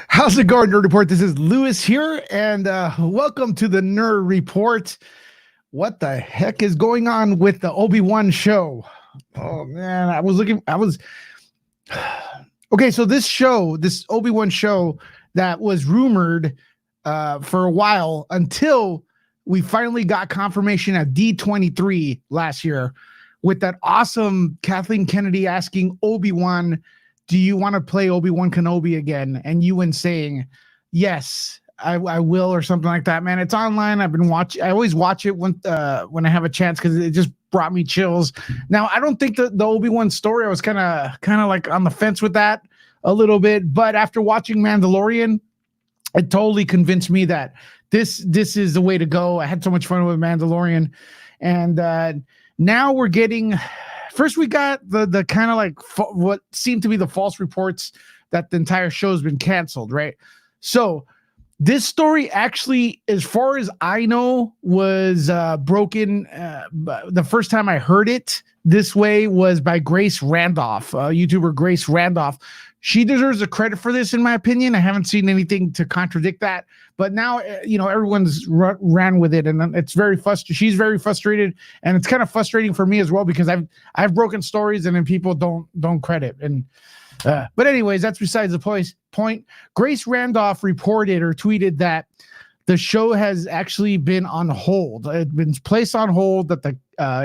How's it going, Nerd Report? This is Lewis here, and welcome to the Nerd Report. What the heck is going on with the Obi-Wan show? Oh man, okay. So this Obi-Wan show that was rumored for a while until we finally got confirmation at D23 last year with that awesome Kathleen Kennedy asking Obi-Wan, do you want to play Obi-Wan Kenobi again? And Ewan saying, yes, I will, or something like that. Man, it's online. I've been watching. I always watch it when I have a chance because it just brought me chills. Now, I don't think the Obi-Wan story, I was kind of like on the fence with that a little bit. But after watching Mandalorian, it totally convinced me that this is the way to go. I had so much fun with Mandalorian. And now we're getting... First, we got the kind of like what seemed to be the false reports that the entire show has been canceled, right? So this story actually, as far as I know, was broken. The first time I heard it this way was by Grace Randolph, YouTuber Grace Randolph. She deserves the credit for this, in my opinion. I haven't seen anything to contradict that. But now, everyone's ran with it, and it's very frustrating. She's very frustrated, and it's kind of frustrating for me as well because I've broken stories, and then people don't credit. And but anyways, that's besides the point. Grace Randolph reported or tweeted that the show has actually been on hold. It's been placed on hold. That the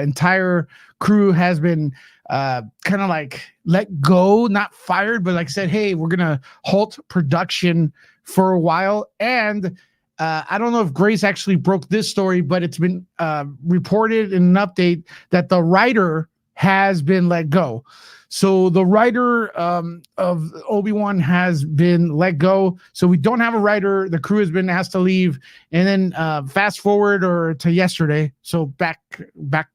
entire crew has been kind of like let go, not fired, but like said, hey, we're gonna halt production for a while. And I don't know if Grace actually broke this story, but it's been reported in an update that the writer has been let go. So the writer of Obi-Wan has been let go. So we don't have a writer. The crew has been asked to leave. And then fast forward to yesterday. So back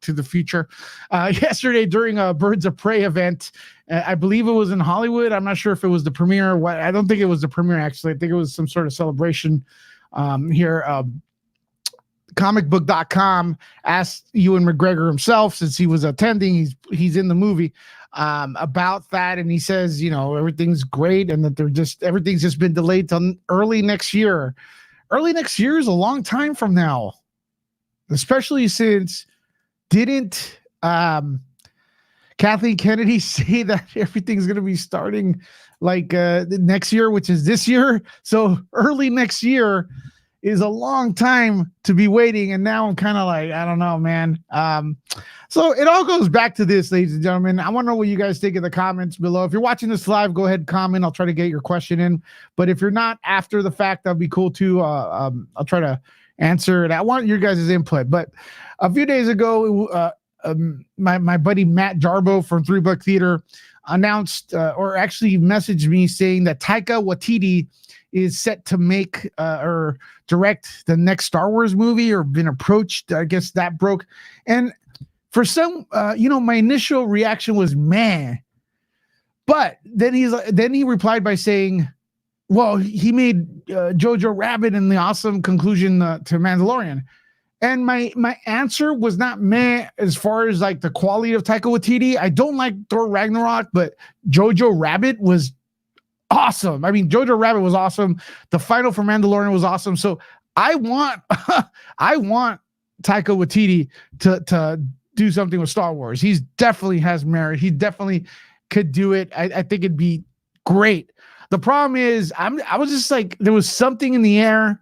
to the future. Yesterday during a Birds of Prey event, I believe it was in Hollywood. I'm not sure if it was the premiere or what. I don't think it was the premiere, actually. I think it was some sort of celebration here. Comicbook.com asked Ewan McGregor himself, since he was attending, he's in the movie, about that, and he says, everything's great, and that everything's just been delayed till early next year. Early next year is a long time from now, especially since didn't Kathleen Kennedy say that everything's going to be starting like next year, which is this year? So early next year is a long time to be waiting, and now I'm kind of like, I don't know, man. So it all goes back to this, ladies and gentlemen. I want to know what you guys think in the comments below. If you're watching this live, go ahead and comment. I'll try to get your question in. But if you're not after the fact, that'd be cool too. I'll try to answer it. I want your guys' input. But a few days ago, my buddy Matt Jarbo from 3 Buck Theater announced, or actually messaged me saying that Taika Waititi is set to make or direct the next Star Wars movie, or been approached. I guess that broke. And for some, my initial reaction was meh. But then he replied by saying, well, he made Jojo Rabbit and the awesome conclusion to Mandalorian. And my answer was not meh as far as like the quality of Taika Waititi. I don't like Thor Ragnarok, but Jojo Rabbit was awesome. I mean, Jojo Rabbit was awesome. The final for Mandalorian was awesome. So I want Taika Waititi to do something with Star Wars. He's definitely has merit. He definitely could do it. I think it'd be great. The problem is I was just like, there was something in the air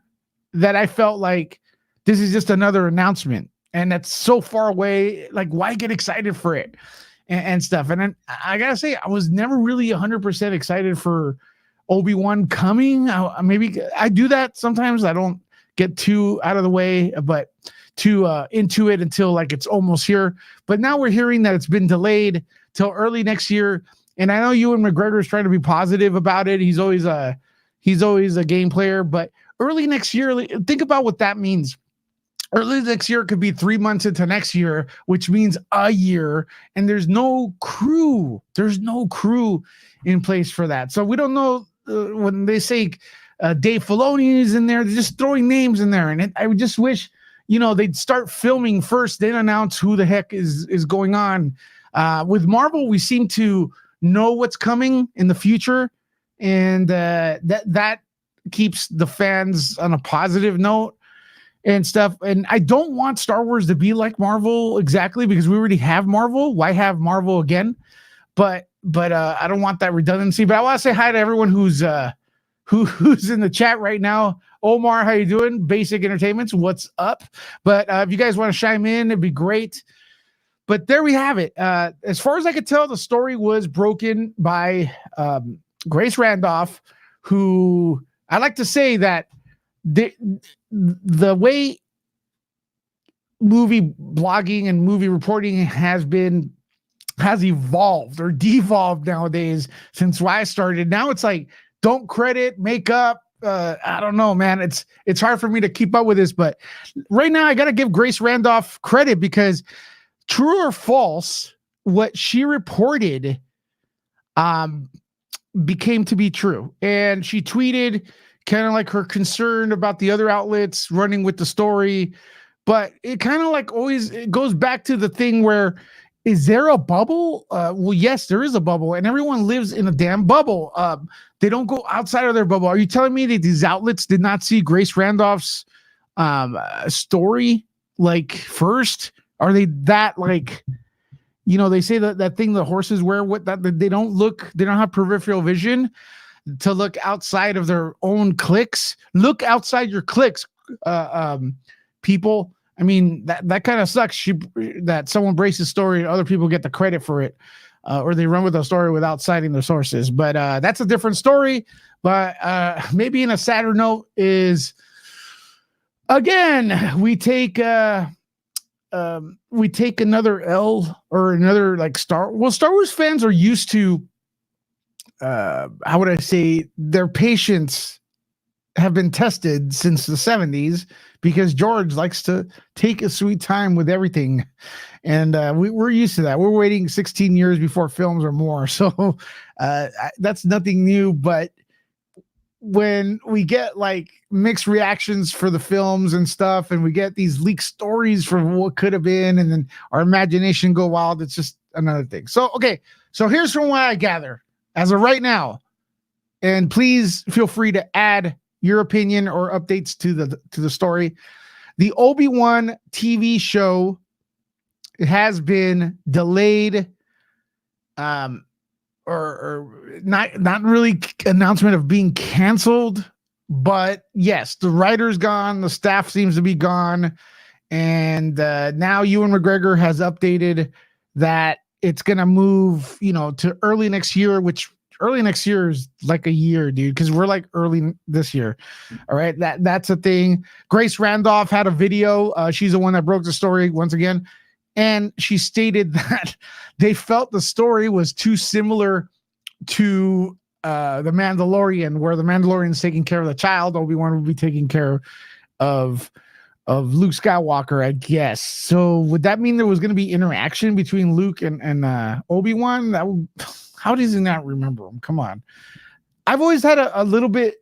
that I felt like this is just another announcement, and that's so far away. Like, why get excited for it? And stuff. And then I gotta say, I was never really 100% excited for Obi-Wan coming. Maybe I do that sometimes. I don't get too out of the way, but too into it until like it's almost here. But now we're hearing that it's been delayed till early next year. And I know Ewan McGregor is trying to be positive about it. He's always a game player, but early next year, think about what that means. Early next year could be 3 months into next year, which means a year, and there's no crew. There's no crew in place for that. So we don't know when they say Dave Filoni is in there. They're just throwing names in there, and I would just wish they'd start filming first, then announce who the heck is going on. With Marvel, we seem to know what's coming in the future, and that keeps the fans on a positive note and stuff. And I don't want Star Wars to be like Marvel exactly, because we already have Marvel. Why have Marvel again? But I don't want that redundancy. But I want to say hi to everyone who's in the chat right now. Omar, how you doing? Basic Entertainments, what's up? But if you guys want to chime in, it'd be great. But there we have it. As far as I could tell, the story was broken by Grace Randolph, who I like to say that the way movie blogging and movie reporting has evolved or devolved nowadays since I started. Now it's like, don't credit, make up. I don't know, man. It's hard for me to keep up with this, but right now I got to give Grace Randolph credit, because true or false, what she reported became to be true. And she tweeted kind of like her concern about the other outlets running with the story. But it kind of like always, it goes back to the thing where, is there a bubble? Well, yes, there is a bubble, and everyone lives in a damn bubble. They don't go outside of their bubble. Are you telling me that these outlets did not see Grace Randolph's story like first? Are they that like, they say that thing the horses wear, what that they don't have peripheral vision to look outside of their own clicks. Look outside your clicks, people. I mean, that kind of sucks. That someone breaks a story and other people get the credit for it, or they run with the story without citing their sources. But that's a different story. But maybe in a sadder note is, again, we take another L, or another like Star Wars fans are used to. How would I say, their patience have been tested since the 70s, because George likes to take a sweet time with everything. And we're used to that. We're waiting 16 years before films or more. So that's nothing new. But when we get like mixed reactions for the films and stuff, and we get these leaked stories from what could have been, and then our imagination go wild, it's just another thing. So, okay. So here's from what I gather as of right now. And please feel free to add your opinion or updates to the story. The Obi-Wan TV show has been delayed, or not really announcement of being canceled, but yes, the writer's gone, the staff seems to be gone, and now Ewan McGregor has updated that it's gonna move, to early next year, which early next year is like a year, dude, because we're like early this year. All right, that's a thing. Grace Randolph had a video. She's the one that broke the story once again, and she stated that they felt the story was too similar to the Mandalorian, where the Mandalorian's taking care of the child. Obi-Wan would be taking care of Luke Skywalker, I guess. So would that mean there was going to be interaction between Luke and Obi-Wan? How does he not remember him? Come on. I've always had a little bit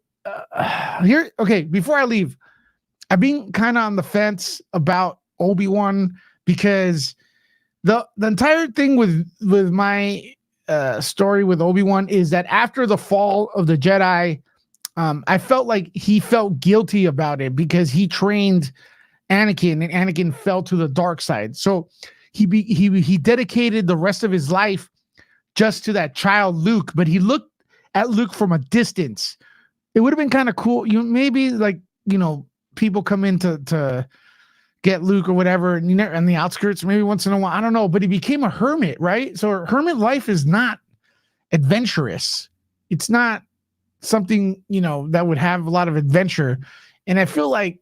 here. Okay, before I leave, I've been kind of on the fence about Obi-Wan, because the entire thing with my story with Obi-Wan is that after the fall of the Jedi, I felt like he felt guilty about it, because he trained Anakin, and Anakin fell to the dark side. So he dedicated the rest of his life just to that child Luke, but he looked at Luke from a distance. It would have been kind of cool. Maybe like, people come in to get Luke or whatever, and on the outskirts, maybe once in a while, I don't know, but he became a hermit, right? So hermit life is not adventurous. It's not something, that would have a lot of adventure. And I feel like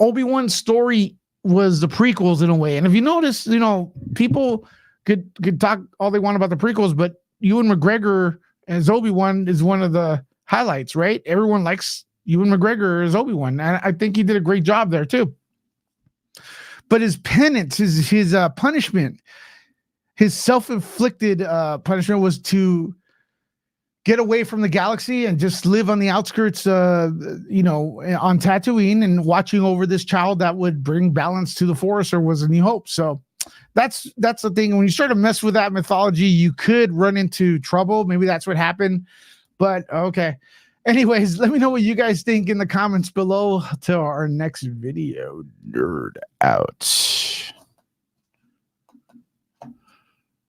Obi-Wan's story was the prequels in a way. And if you notice, people could talk all they want about the prequels, but Ewan McGregor as Obi-Wan is one of the highlights, right? Everyone likes Ewan McGregor as Obi-Wan, and I think he did a great job there too. But his penance, his punishment, his self-inflicted punishment was to get away from the galaxy and just live on the outskirts, on Tatooine, and watching over this child that would bring balance to the Force, or was a New Hope. So that's the thing. When you start to mess with that mythology, you could run into trouble. Maybe that's what happened. But okay. Anyways, let me know what you guys think in the comments below. Till our next video. Nerd out.